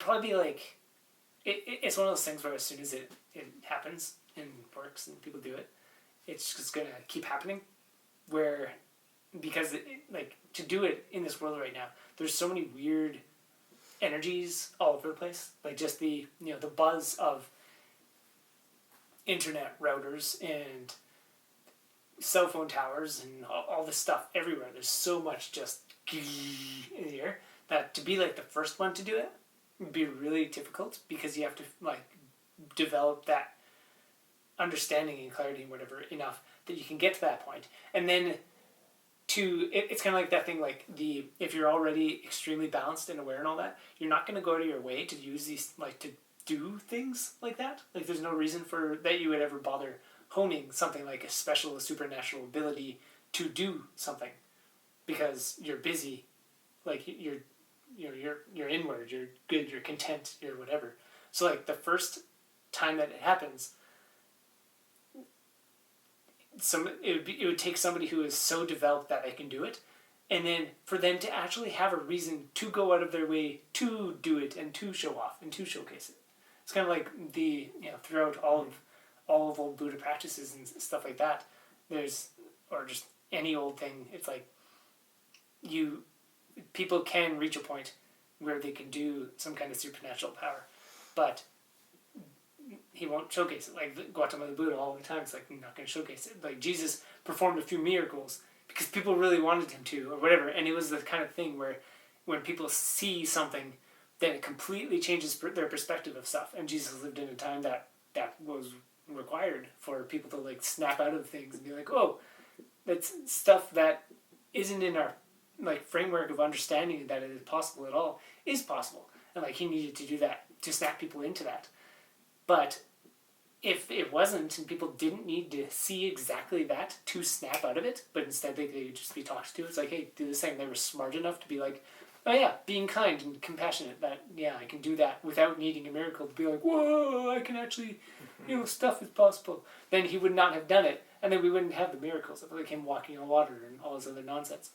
probably be like it's one of those things where as soon as it happens and works and people do it, it's just gonna keep happening. Where because like to do it in this world right now, there's so many weird energies all over the place. Like just the buzz of internet routers and cell phone towers and all this stuff everywhere. There's so much just in the air that to be like the first one to do it would be really difficult because you have to like develop that understanding and clarity and whatever enough that you can get to that point. And then it's kind of like that thing like if you're already extremely balanced and aware and all that, you're not going to go out of your way to use these like to do things like that. Like there's no reason for that you would ever bother honing something like a special a supernatural ability to do something because you're busy, like you're inward, you're good, you're content, you're whatever. So like the first time that it happens, it would take somebody who is so developed that they can do it, and then for them to actually have a reason to go out of their way to do it and to show off and to showcase it. It's kind of like throughout all of old Buddha practices and stuff like that. There's or just any old thing. It's like people can reach a point where they can do some kind of supernatural power, but he won't showcase it. Like Gautama the Buddha all the time, it's like I'm not going to showcase it. Like Jesus performed a few miracles because people really wanted him to, or whatever. And it was the kind of thing where when people see something, then it completely changes their perspective of stuff. And Jesus lived in a time that was required for people to like snap out of things and be like, oh, that's stuff that isn't in our like framework of understanding that it is possible at all is possible. And like he needed to do that to snap people into that. But if it wasn't and people didn't need to see exactly that to snap out of it, but instead they could just be talked to, it's like, hey, do this thing. They were smart enough to be like, oh yeah, being kind and compassionate, that, yeah, I can do that without needing a miracle to be like, whoa, I can actually, stuff is possible. Then he would not have done it, and then we wouldn't have the miracles of like him walking on water and all this other nonsense.